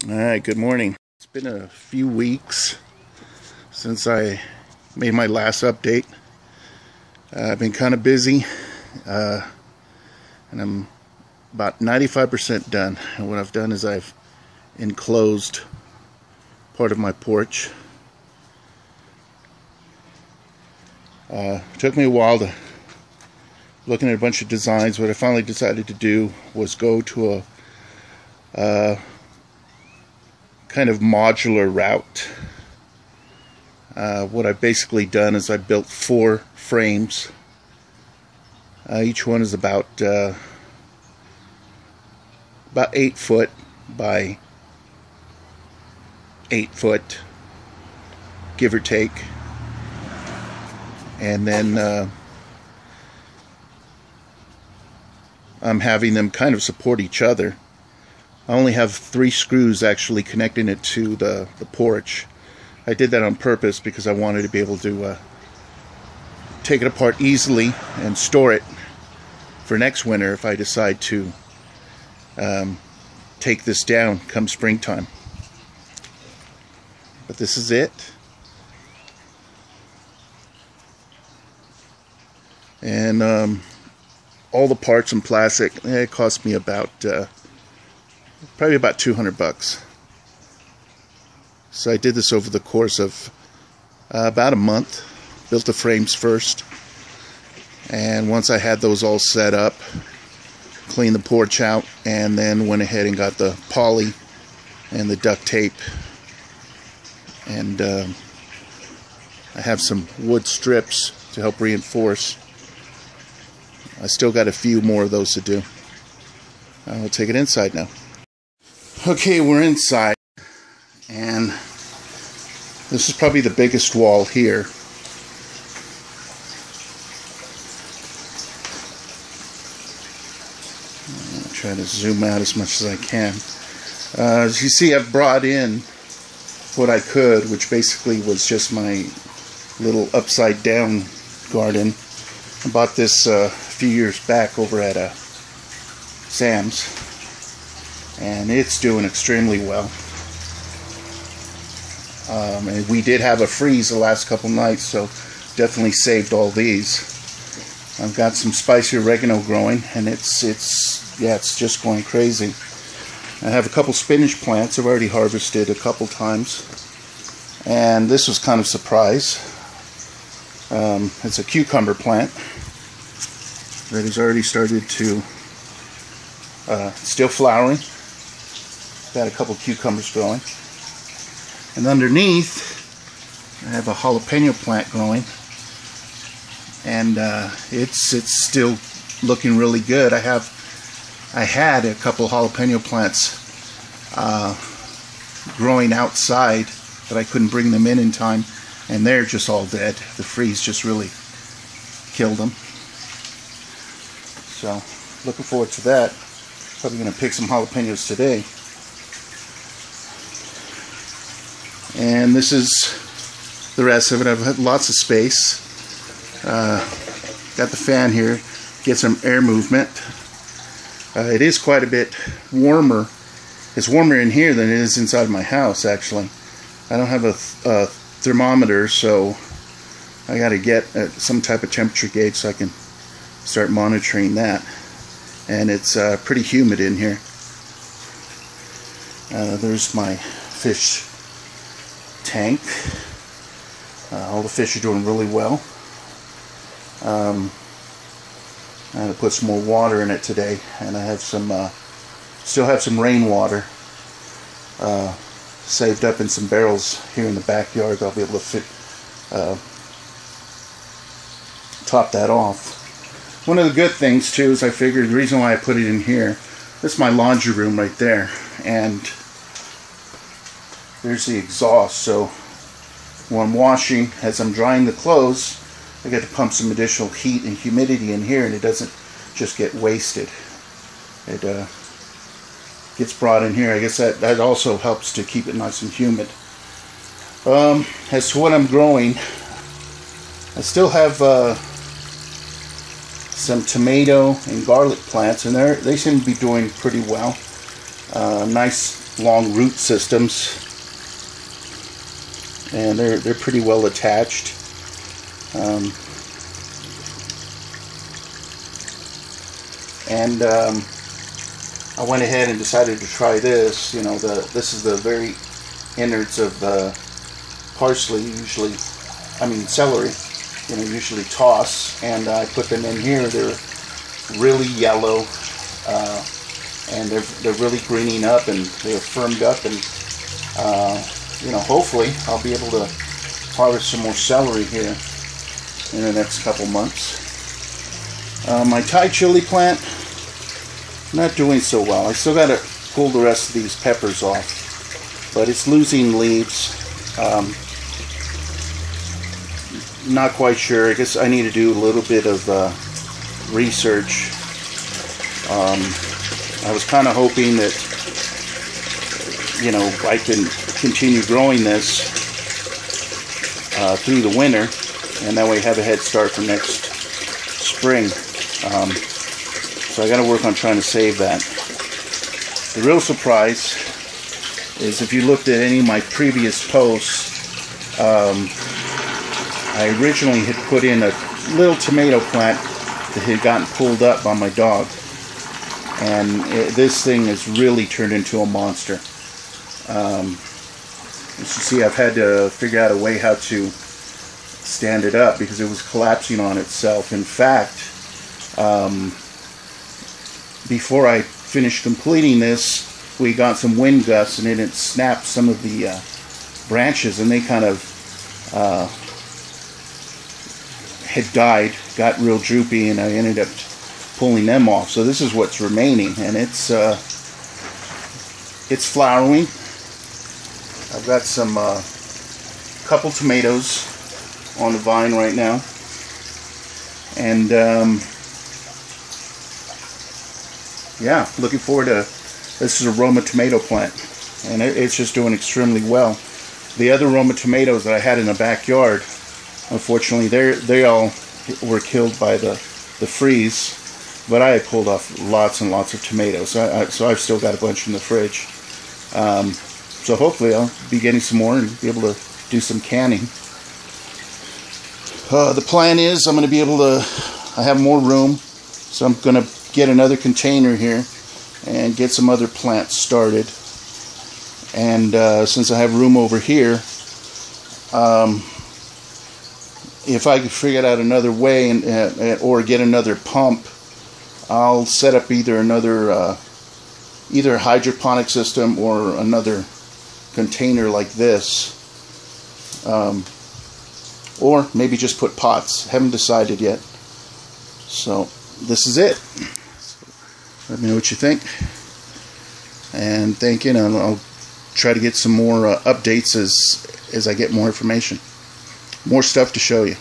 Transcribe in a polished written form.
Alright, good morning. It's been a few weeks since I made my last update. I've been kind of busy, and I'm about 95% done. And what I've done is I've enclosed part of my porch. It took me a while to looking at a bunch of designs. What I finally decided to do was go to a kind of modular route. What I've basically done is I built 4 frames. Each one is about 8 foot by 8 foot, give or take. And then I'm having them kind of support each other. I only have 3 screws actually connecting it to the porch. I did that on purpose because I wanted to be able to take it apart easily and store it for next winter if I decide to take this down come springtime. But this is it. And all the parts and plastic, it cost me about probably about $200. So I did this over the course of about a month. Built the frames first, and once I had those all set up, cleaned the porch out, and then went ahead and got the poly and the duct tape, and I have some wood strips to help reinforce. I still got a few more of those to do. We'll take it inside now. Okay, we're inside, and this is probably the biggest wall here. I'll try to zoom out as much as I can. As you see, I've brought in what I could, which basically was just my little upside down garden. I bought this a few years back over at Sam's, and it's doing extremely well. And we did have a freeze the last couple nights, so definitely saved all these. I've got some spicy oregano growing, and it's just going crazy. I have a couple spinach plants I've already harvested a couple times, and this was kind of a surprise. It's a cucumber plant that has already started to still flowering. Got a couple cucumbers growing, and underneath I have a jalapeno plant growing, and it's still looking really good. I had a couple jalapeno plants growing outside, but I couldn't bring them in time, and they're just all dead. The freeze just really killed them. So looking forward to that. Probably going to pick some jalapenos today. And this is the rest of it. I've had lots of space. Got the fan here, get some air movement. It is quite a bit warmer. It's warmer in here than it is inside my house, actually. I don't have a thermometer, so I got to get some type of temperature gauge so I can start monitoring that. And it's pretty humid in here. There's my fish tank. All the fish are doing really well. I had to put some more water in it today, and I have some still have some rainwater saved up in some barrels here in the backyard. I'll be able to top that off. One of the good things too is I figured the reason why I put it in here, this is my laundry room right there, and there's the exhaust, so when I'm washing, as I'm drying the clothes, I get to pump some additional heat and humidity in here, and it doesn't just get wasted. It gets brought in here. I guess that also helps to keep it nice and humid. As to what I'm growing, I still have some tomato and garlic plants, and they seem to be doing pretty well. Nice long root systems, and they're pretty well attached. I went ahead and decided to try this. You know, this is the very innards of parsley, celery. You know, usually toss, and I put them in here. They're really yellow, and they're really greening up, and they're firmed up, and you know, hopefully I'll be able to harvest some more celery here in the next couple months. My Thai chili plant, not doing so well. I still got to pull the rest of these peppers off, but it's losing leaves. Not quite sure. I guess I need to do a little bit of research. I was kind of hoping that, you know, I can continue growing this through the winter, and that way have a head start for next spring. So I got to work on trying to save that. The real surprise is, if you looked at any of my previous posts, I originally had put in a little tomato plant that had gotten pulled up by my dog, and this thing has really turned into a monster. As you see, I've had to figure out a way how to stand it up because it was collapsing on itself. In fact, before I finished completing this, we got some wind gusts, and it snapped some of the branches, and they kind of had died, got real droopy, and I ended up pulling them off. So this is what's remaining, and it's flowering. I've got some couple tomatoes on the vine right now, and yeah, looking forward to this. Is a Roma tomato plant, and it's just doing extremely well. The other Roma tomatoes that I had in the backyard, unfortunately, they all were killed by the freeze, but I had pulled off lots and lots of tomatoes, so I've still got a bunch in the fridge. So hopefully I'll be getting some more and be able to do some canning. The plan is I'm going to be able to, I have more room, so I'm going to get another container here and get some other plants started. And since I have room over here, if I could figure out another way or get another pump, I'll set up either another either a hydroponic system or another container like this, or maybe just put pots. Haven't decided yet. So this is it. Let me know what you think, and thank you, and I'll try to get some more updates as I get more information, more stuff to show you.